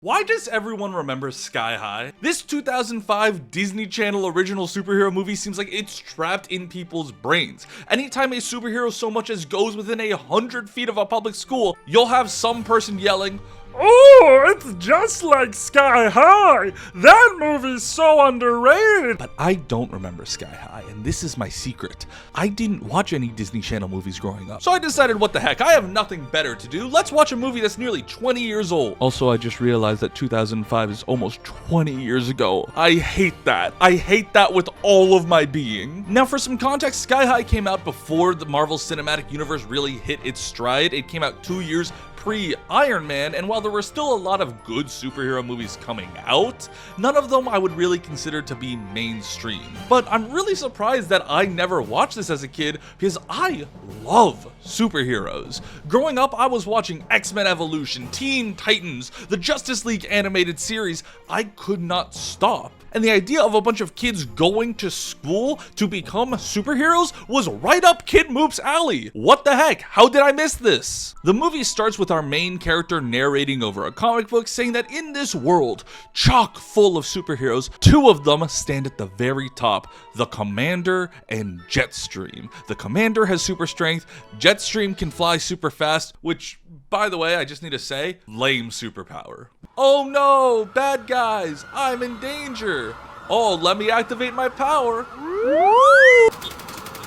Why does everyone remember Sky High? This 2005 Disney Channel original superhero movie seems like it's trapped in people's brains. Anytime a superhero so much as goes within 100 feet of a public school, you'll have some person yelling, "Oh, it's just like Sky High! That movie's so underrated!" But I don't remember Sky High, and this is my secret. I didn't watch any Disney Channel movies growing up. So I decided, what the heck, I have nothing better to do. Let's watch a movie that's nearly 20 years old. Also, I just realized that 2005 is almost 20 years ago. I hate that. I hate that with all of my being. Now, for some context, Sky High came out before the Marvel Cinematic Universe really hit its stride. It came out 2 years pre-Iron Man, and while there were still a lot of good superhero movies coming out, none of them I would really consider to be mainstream. But I'm really surprised that I never watched this as a kid, because I love superheroes. Growing up, I was watching X-Men Evolution, Teen Titans, the Justice League animated series. I could not stop. And the idea of a bunch of kids going to school to become superheroes was right up Kid Moop's alley. What the heck? How did I miss this? The movie starts with our main character narrating over a comic book, saying that in this world, chock full of superheroes, two of them stand at the very top, the Commander and Jetstream. The Commander has super strength, Jetstream can fly super fast, which, by the way, I just need to say, lame superpower. Oh no, bad guys, I'm in danger. Oh, let me activate my power.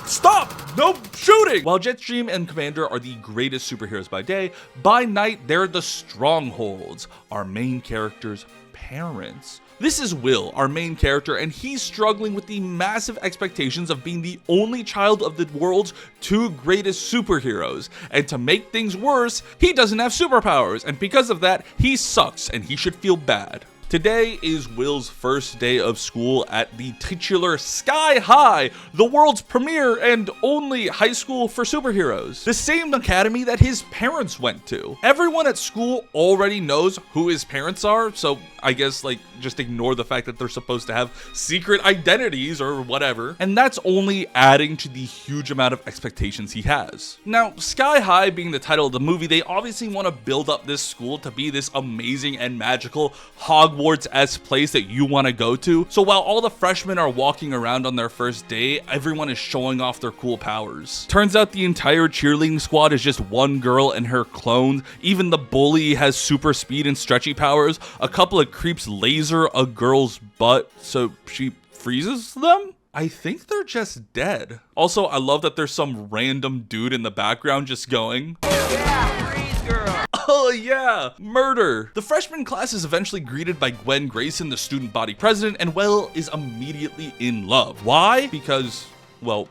Stop! No shooting! While Jetstream and Commander are the greatest superheroes by day, by night they're the Strongholds, our main character's parents. This is Will, our main character, and he's struggling with the massive expectations of being the only child of the world's two greatest superheroes. And to make things worse, he doesn't have superpowers, and because of that, he sucks and he should feel bad. Today is Will's first day of school at the titular Sky High, the world's premier and only high school for superheroes. The same academy that his parents went to. Everyone at school already knows who his parents are, so I guess just ignore the fact that they're supposed to have secret identities or whatever. And that's only adding to the huge amount of expectations he has. Now, Sky High being the title of the movie, they obviously want to build up this school to be this amazing and magical Hogwarts-esque place that you want to go to. So while all the freshmen are walking around on their first day, everyone is showing off their cool powers. Turns out the entire cheerleading squad is just one girl and her clone. Even the bully has super speed and stretchy powers. A couple of creeps laser a girl's butt so she freezes them? I think they're just dead. Also, I love that there's some random dude in the background just going, "Yeah, freeze girl." Oh yeah, murder. The freshman class is eventually greeted by Gwen Grayson, the student body president, and Will is immediately in love. Why? Because, well,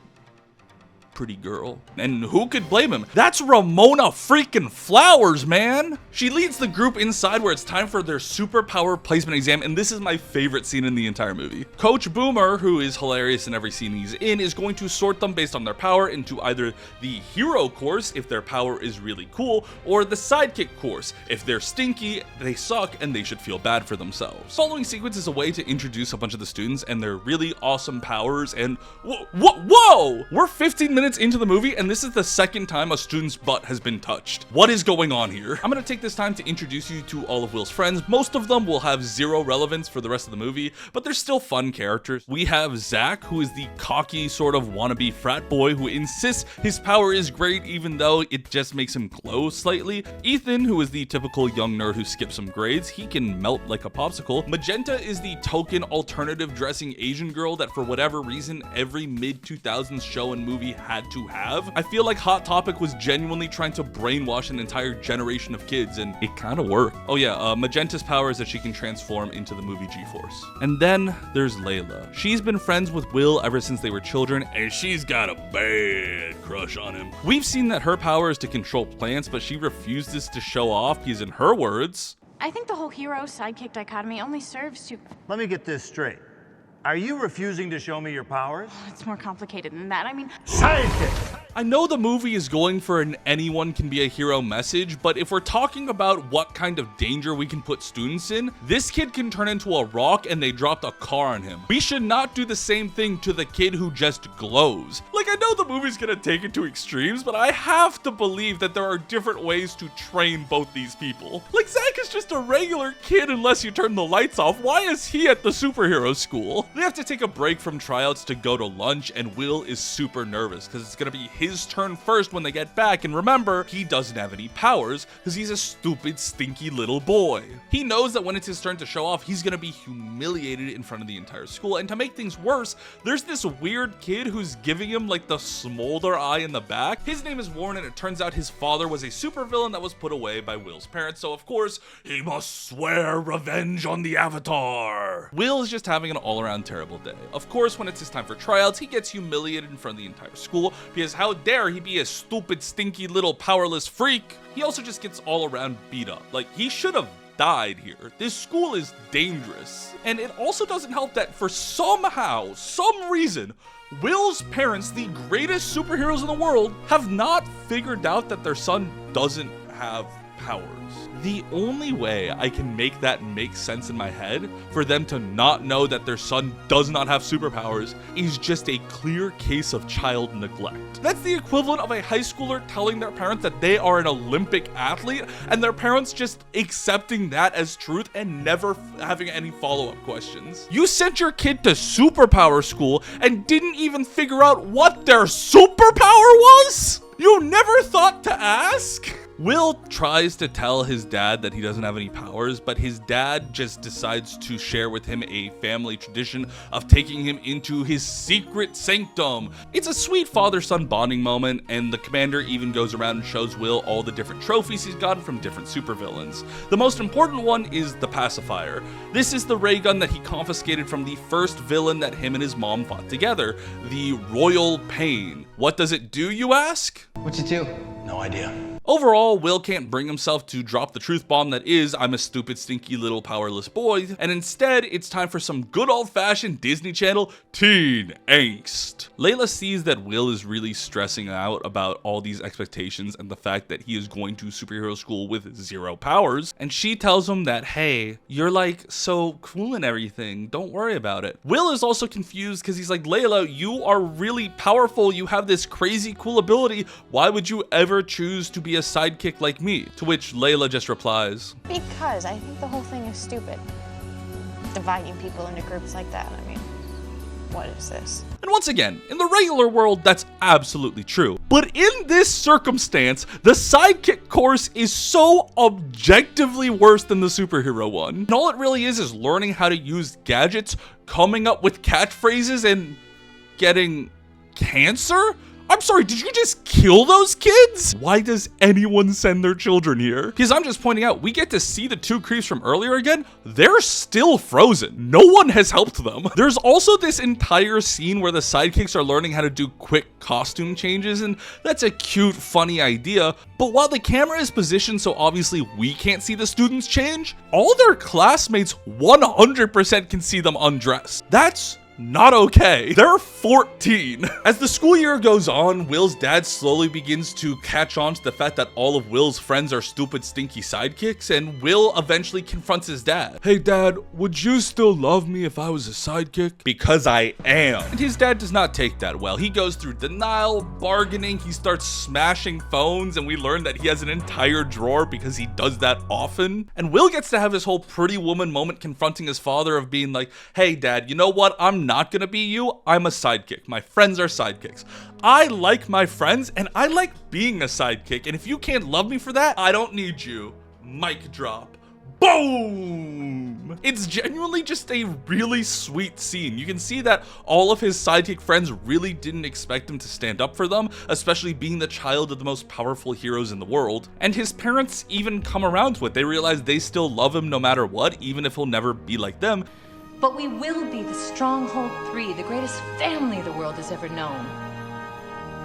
pretty girl. And who could blame him? That's Ramona freaking Flowers, man! She leads the group inside where it's time for their superpower placement exam, and this is my favorite scene in the entire movie. Coach Boomer, who is hilarious in every scene he's in, is going to sort them based on their power into either the hero course, if their power is really cool, or the sidekick course. If they're stinky, they suck, and they should feel bad for themselves. Following sequence is a way to introduce a bunch of the students and their really awesome powers, and whoa! We're 15 minutes into the movie, and this is the second time a student's butt has been touched. What is going on here? I'm gonna take this time to introduce you to all of Will's friends. Most of them will have zero relevance for the rest of the movie, but they're still fun characters. We have Zach, who is the cocky sort of wannabe frat boy who insists his power is great even though it just makes him glow slightly. Ethan, who is the typical young nerd who skips some grades. He can melt like a popsicle. Magenta is the token alternative dressing Asian girl that for whatever reason every mid-2000s show and movie had to have. I feel like Hot Topic was genuinely trying to brainwash an entire generation of kids, and it kind of worked. Oh yeah, Magenta's power is that she can transform into the movie G-Force. And then there's Layla. She's been friends with Will ever since they were children, and she's got a bad crush on him. We've seen that her power is to control plants, but she refuses to show off because, in her words, I think the whole hero-sidekick dichotomy only serves to... Let me get this straight. Are you refusing to show me your powers? It's more complicated than that. I mean... Sidekick! I know the movie is going for an anyone can be a hero message, but if we're talking about what kind of danger we can put students in, this kid can turn into a rock and they dropped a car on him. We should not do the same thing to the kid who just glows. Like, I know the movie's gonna take it to extremes, but I have to believe that there are different ways to train both these people. Like, Zach is just a regular kid unless you turn the lights off. Why is he at the superhero school? They have to take a break from tryouts to go to lunch, and Will is super nervous because it's gonna be his turn first when they get back, and remember, he doesn't have any powers because he's a stupid, stinky little boy. He knows that when it's his turn to show off, he's gonna be humiliated in front of the entire school, and to make things worse, there's this weird kid who's giving him like the smolder eye in the back. His name is Warren, and it turns out his father was a supervillain that was put away by Will's parents, so of course, he must swear revenge on the Avatar. Will is just having an all-around terrible day. Of course, when it's his time for tryouts, he gets humiliated in front of the entire school because how dare he be a stupid, stinky little powerless freak. He also just gets all around beat up. Like, he should have died here. This school is dangerous. And it also doesn't help that for some reason, Will's parents, the greatest superheroes in the world, have not figured out that their son doesn't have powers. The only way I can make that make sense in my head for them to not know that their son does not have superpowers is just a clear case of child neglect. That's the equivalent of a high schooler telling their parents that they are an Olympic athlete and their parents just accepting that as truth and never having any follow-up questions. You sent your kid to superpower school and didn't even figure out what their superpower was? You never thought to ask? Will tries to tell his dad that he doesn't have any powers, but his dad just decides to share with him a family tradition of taking him into his secret sanctum. It's a sweet father-son bonding moment, and the commander even goes around and shows Will all the different trophies he's gotten from different supervillains. The most important one is the pacifier. This is the ray gun that he confiscated from the first villain that him and his mom fought together, the Royal Pain. What does it do, you ask? What's it do? No idea. Overall, Will can't bring himself to drop the truth bomb that is, I'm a stupid, stinky little powerless boy, and instead, it's time for some good old-fashioned Disney Channel teen angst. Layla sees that Will is really stressing out about all these expectations and the fact that he is going to superhero school with 0 powers, and she tells him that, hey, you're like so cool and everything, don't worry about it. Will is also confused because he's like, Layla, you are really powerful, you have this crazy cool ability, why would you ever choose to be a sidekick like me? To which Layla just replies, Because I think the whole thing is stupid. Dividing people into groups like that, I mean, what is this? And once again, in the regular world, that's absolutely true. But in this circumstance, the sidekick course is so objectively worse than the superhero one. And all it really is learning how to use gadgets, coming up with catchphrases, and getting cancer? I'm sorry, did you just kill those kids? Why does anyone send their children here? Because I'm just pointing out, we get to see the 2 creeps from earlier again. They're still frozen. No one has helped them. There's also this entire scene where the sidekicks are learning how to do quick costume changes, and that's a cute, funny idea. But while the camera is positioned so obviously we can't see the students change, all their classmates 100% can see them undress. That's not okay. They're 14. As the school year goes on, Will's dad slowly begins to catch on to the fact that all of Will's friends are stupid, stinky sidekicks, and Will eventually confronts his dad. Hey dad, would you still love me if I was a sidekick? Because I am. And his dad does not take that well. He goes through denial, bargaining, he starts smashing phones, and we learn that he has an entire drawer because he does that often. And Will gets to have this whole Pretty Woman moment confronting his father of being like, hey dad, you know what? I'm not gonna be you, I'm a sidekick. My friends are sidekicks. I like my friends and I like being a sidekick, and if you can't love me for that, I don't need you. Mic drop. Boom! It's genuinely just a really sweet scene. You can see that all of his sidekick friends really didn't expect him to stand up for them, especially being the child of the most powerful heroes in the world. And his parents even come around to it. They realize they still love him no matter what, even if he'll never be like them. But we will be the Stronghold 3, the greatest family the world has ever known.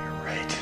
You're right.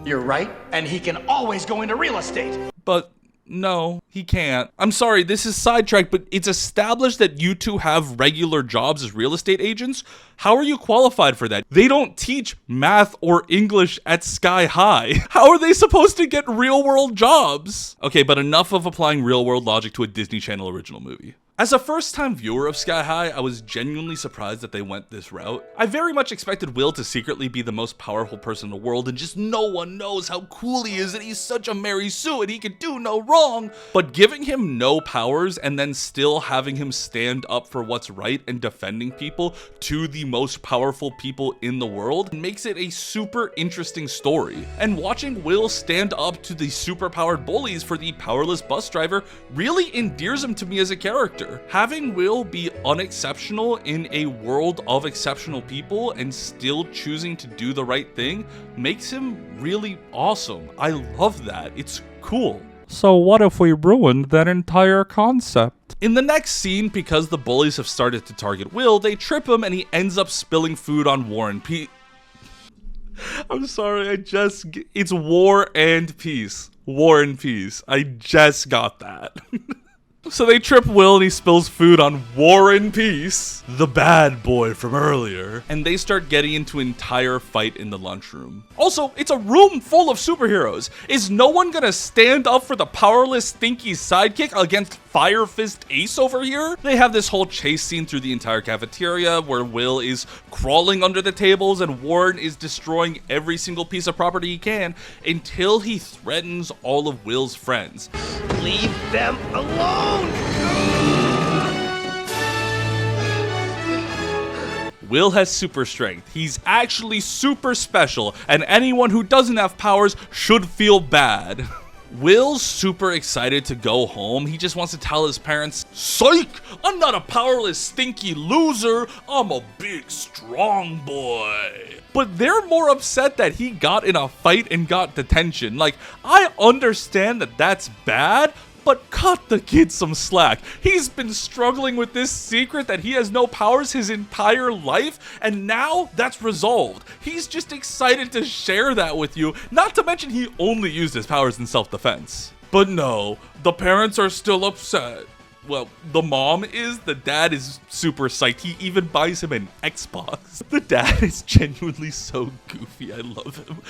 You're right, and he can always go into real estate. But No, he can't. I'm sorry, this is sidetracked, but it's established that you two have regular jobs as real estate agents. How are you qualified for that? They don't teach math or English at Sky High. How are they supposed to get real world jobs? Okay, but enough of applying real world logic to a Disney Channel original movie. As a first-time viewer of Sky High, I was genuinely surprised that they went this route. I very much expected Will to secretly be the most powerful person in the world and just no one knows how cool he is and he's such a Mary Sue and he can do no wrong. But giving him no powers and then still having him stand up for what's right and defending people to the most powerful people in the world makes it a super interesting story. And watching Will stand up to the super-powered bullies for the powerless bus driver really endears him to me as a character. Having Will be unexceptional in a world of exceptional people and still choosing to do the right thing makes him really awesome. I love that. It's cool. So what if we ruined that entire concept? In the next scene, because the bullies have started to target Will, they trip him and he ends up spilling food on War and Peace. I'm sorry, it's War and Peace. War and Peace. I just got that. So they trip Will and he spills food on War and Peace, the bad boy from earlier, and they start getting into an entire fight in the lunchroom. Also, it's a room full of superheroes. Is no one gonna stand up for the powerless Stinky sidekick against Fire Fist Ace over here? They have this whole chase scene through the entire cafeteria where Will is crawling under the tables and Warren is destroying every single piece of property he can until he threatens all of Will's friends. Leave them alone! Will has super strength. He's actually super special, and anyone who doesn't have powers should feel bad. Will's super excited to go home. He just wants to tell his parents, "Psych! I'm not a powerless, stinky loser. I'm a big, strong boy." But they're more upset that he got in a fight and got detention. Like, I understand that that's bad, but cut the kid some slack. He's been struggling with this secret that he has no powers his entire life, and now that's resolved. He's just excited to share that with you, not to mention he only used his powers in self-defense. But no, the parents are still upset. Well, the mom is, the dad is super psyched. He even buys him an Xbox. The dad is genuinely so goofy. I love him.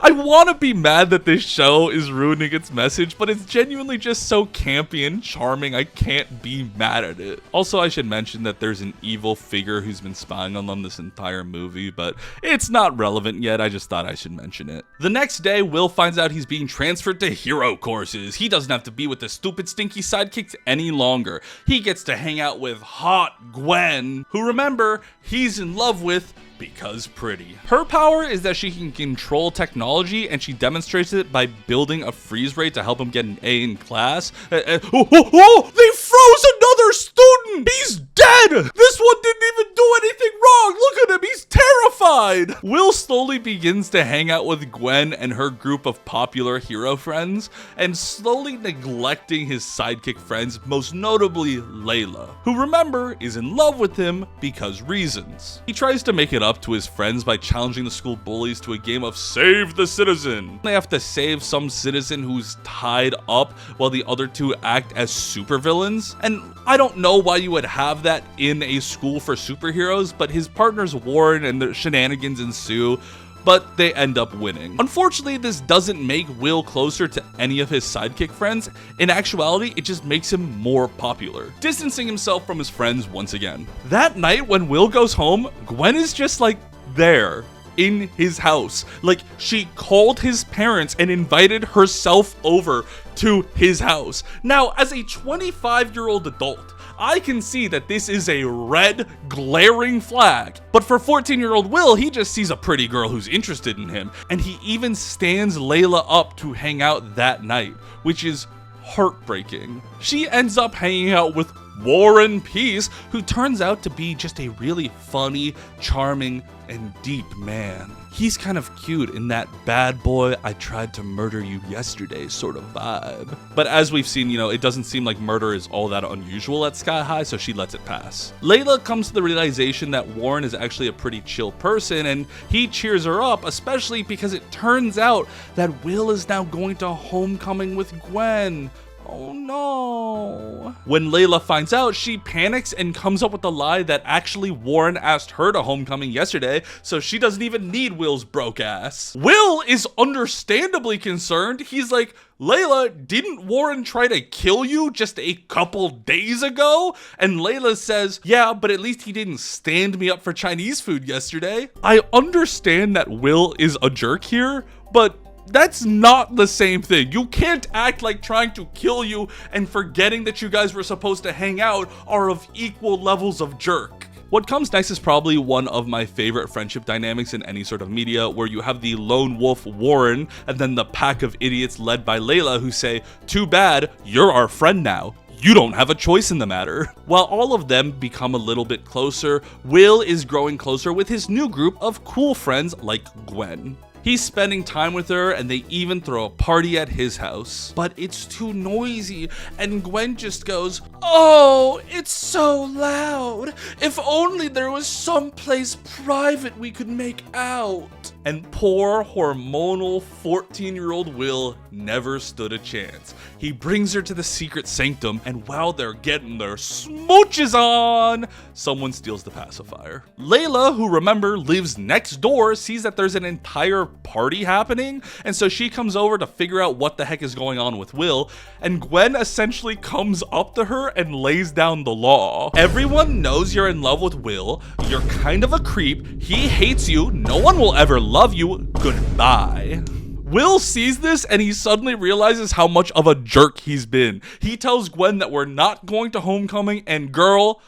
I want to be mad that this show is ruining its message, but it's genuinely just so campy and charming. I can't be mad at it. Also, I should mention that there's an evil figure who's been spying on them this entire movie, but it's not relevant yet. I just thought I should mention it. The next day, Will finds out he's being transferred to hero courses. He doesn't have to be with the stupid stinky sidekicks any longer. He gets to hang out with hot Gwen, who, remember, he's in love with because pretty. Her power is that she can control technology, and she demonstrates it by building a freeze ray to help him get an A in class. They froze another student! He's dead! This one didn't even do anything wrong! Look at him, he's terrified! Will slowly begins to hang out with Gwen and her group of popular hero friends, and slowly neglecting his sidekick friends, most notably Layla, who, remember, is in love with him because reasons. He tries to make it up to his friends by challenging the school bullies to a game of Save the Citizen. They have to save some citizen who's tied up while the other two act as supervillains. And I don't know why you would have that in a school for superheroes, but his partners Warren and the shenanigans ensue, but they end up winning. Unfortunately, this doesn't make Will closer to any of his sidekick friends. In actuality, it just makes him more popular, distancing himself from his friends once again. That night when Will goes home, Gwen is just like there in his house. Like, she called his parents and invited herself over to his house. Now, as a 25-year-old adult, I can see that this is a red, glaring flag. But for 14-year-old Will, he just sees a pretty girl who's interested in him, and he even stands Layla up to hang out that night, which is heartbreaking. She ends up hanging out with War and Peace, who turns out to be just a really funny, charming, and deep man. He's kind of cute in that bad boy, I tried to murder you yesterday sort of vibe. But as we've seen, it doesn't seem like murder is all that unusual at Sky High, so she lets it pass. Layla comes to the realization that Warren is actually a pretty chill person, and he cheers her up, especially because it turns out that Will is now going to homecoming with Gwen. Oh no. When Layla finds out, she panics and comes up with the lie that actually Warren asked her to homecoming yesterday, so she doesn't even need Will's broke ass. Will is understandably concerned. He's like, Layla, didn't Warren try to kill you just a couple days ago? And Layla says, yeah, but at least he didn't stand me up for Chinese food yesterday. I understand that Will is a jerk here, but that's not the same thing. You can't act like trying to kill you and forgetting that you guys were supposed to hang out are of equal levels of jerk. What comes next is probably one of my favorite friendship dynamics in any sort of media, where you have the lone wolf Warren and then the pack of idiots led by Layla who say, too bad, you're our friend now. You don't have a choice in the matter. While all of them become a little bit closer, Will is growing closer with his new group of cool friends like Gwen. He's spending time with her, and they even throw a party at his house. But it's too noisy, and Gwen just goes, oh, it's so loud. If only there was someplace private we could make out. And poor hormonal 14-year-old Will never stood a chance. He brings her to the secret sanctum, and while they're getting their smooches on, someone steals the pacifier. Layla, who remember lives next door, sees that there's an entire party happening, and so she comes over to figure out what the heck is going on with Will, and Gwen essentially comes up to her and lays down the law. Everyone knows you're in love with Will, you're kind of a creep, he hates you, no one will ever love you, goodbye. Will sees this and he suddenly realizes how much of a jerk he's been. He tells Gwen that we're not going to homecoming, and girl,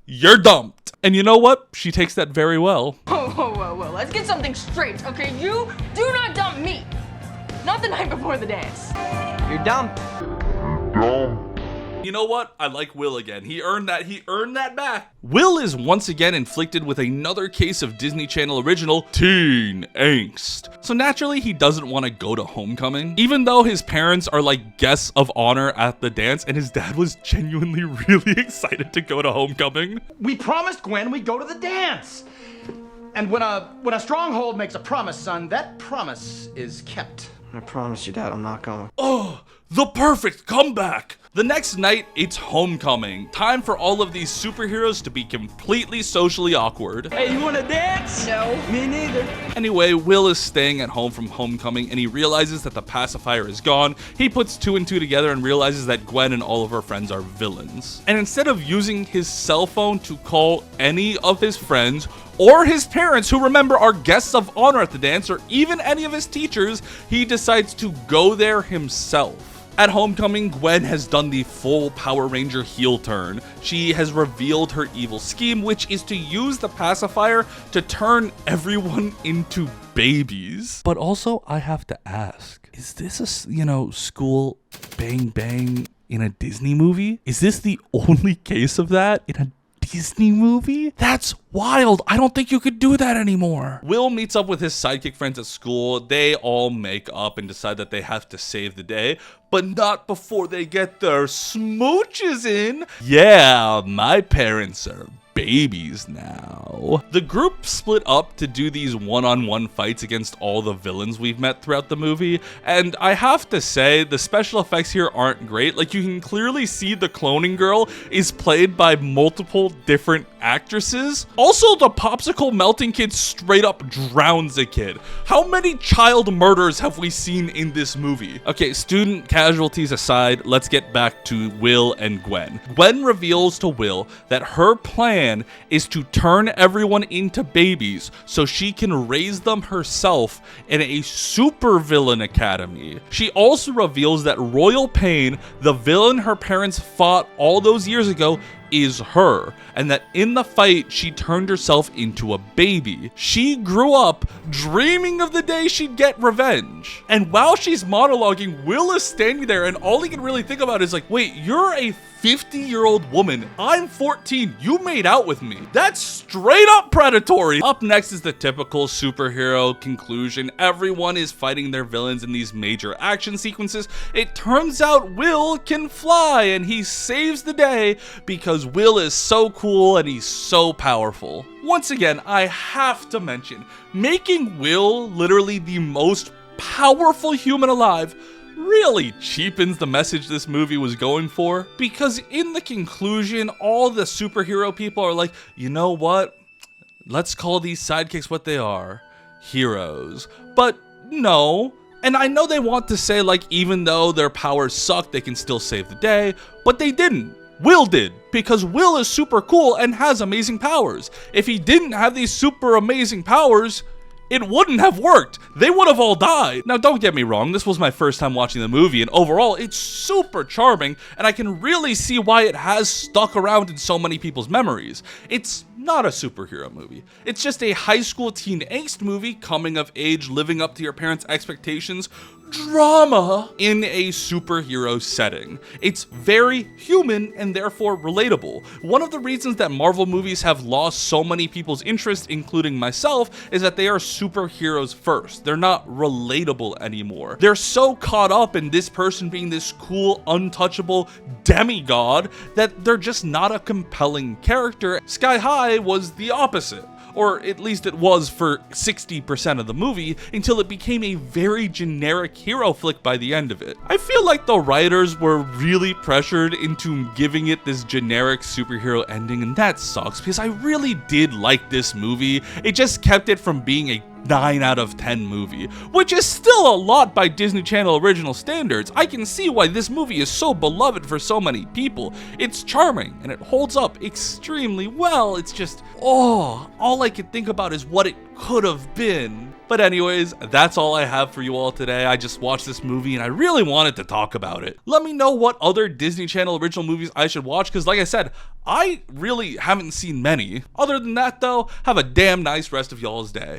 you're dumped. And you know what? She takes that very well. Whoa, let's get something straight, okay? You do not dump me. Not the night before the dance. You're dumped. You know what? I like Will again. He earned that back. Will is once again inflicted with another case of Disney Channel original teen angst. So naturally, he doesn't want to go to homecoming, even though his parents are like guests of honor at the dance, and his dad was genuinely really excited to go to homecoming. We promised Gwen we'd go to the dance. And when a stronghold makes a promise, son, that promise is kept. I promise you, Dad, I'm not going. Oh, the perfect comeback! The next night, it's homecoming. Time for all of these superheroes to be completely socially awkward. Hey, you wanna dance? No. Me neither. Anyway, Will is staying at home from homecoming, and he realizes that the pacifier is gone. He puts two and two together and realizes that Gwen and all of her friends are villains. And instead of using his cell phone to call any of his friends, or his parents, who remember are guests of honor at the dance, or even any of his teachers, he decides to go there himself. At homecoming, Gwen has done the full Power Ranger heel turn. She has revealed her evil scheme, which is to use the pacifier to turn everyone into babies. But also, I have to ask, is this a, school bang bang in a Disney movie? Is this the only case of that in a Disney movie? That's wild. I don't think you could do that anymore. Will meets up with his sidekick friends at school. They all make up and decide that they have to save the day, but not before they get their smooches in. Yeah, my parents are babies now. The group split up to do these one-on-one fights against all the villains we've met throughout the movie, and I have to say, the special effects here aren't great. Like, you can clearly see the cloning girl is played by multiple different actresses. Also, the popsicle melting kid straight up drowns a kid. How many child murders have we seen in this movie? Okay, student casualties aside, let's get back to Will and Gwen. Gwen reveals to Will that her plan is to turn everyone into babies so she can raise them herself in a supervillain academy. She also reveals that Royal Pain, the villain her parents fought all those years ago, is her, and that in the fight she turned herself into a baby. She grew up dreaming of the day she'd get revenge. And while she's monologuing, Will is standing there, and all he can really think about is like, wait, you're a 50-year-old woman. I'm 14. You made out with me. That's straight up predatory. Up next is the typical superhero conclusion. Everyone is fighting their villains in these major action sequences. It turns out Will can fly, and he saves the day because Will is so cool and he's so powerful. Once again, I have to mention, making Will literally the most powerful human alive really cheapens the message this movie was going for, because in the conclusion, all the superhero people are like, you know what? Let's call these sidekicks what they are, heroes. But no. And I know they want to say, like, even though their powers suck, they can still save the day, but they didn't. Will did, because Will is super cool and has amazing powers. If he didn't have these super amazing powers, it wouldn't have worked. They would have all died. Now, don't get me wrong, this was my first time watching the movie, and overall, it's super charming, and I can really see why it has stuck around in so many people's memories. It's not a superhero movie. It's just a high school teen angst movie, coming of age, living up to your parents' expectations, drama in a superhero setting. It's very human and therefore relatable. One of the reasons that Marvel movies have lost so many people's interest, including myself, is that they are superheroes first. They're not relatable anymore. They're so caught up in this person being this cool, untouchable demigod that they're just not a compelling character. Sky High was the opposite. Or at least it was for 60% of the movie, until it became a very generic hero flick by the end of it. I feel like the writers were really pressured into giving it this generic superhero ending, and that sucks, because I really did like this movie. It just kept it from being a 9 out of 10 movie, which is still a lot by Disney Channel original standards. I can see why this movie is so beloved for so many people. It's charming and it holds up extremely well. It's just, all I can think about is what it could have been. But anyways, that's all I have for you all today. I just watched this movie and I really wanted to talk about it. Let me know what other Disney Channel original movies I should watch, because like I said, I really haven't seen many. Other than that though, have a damn nice rest of y'all's day.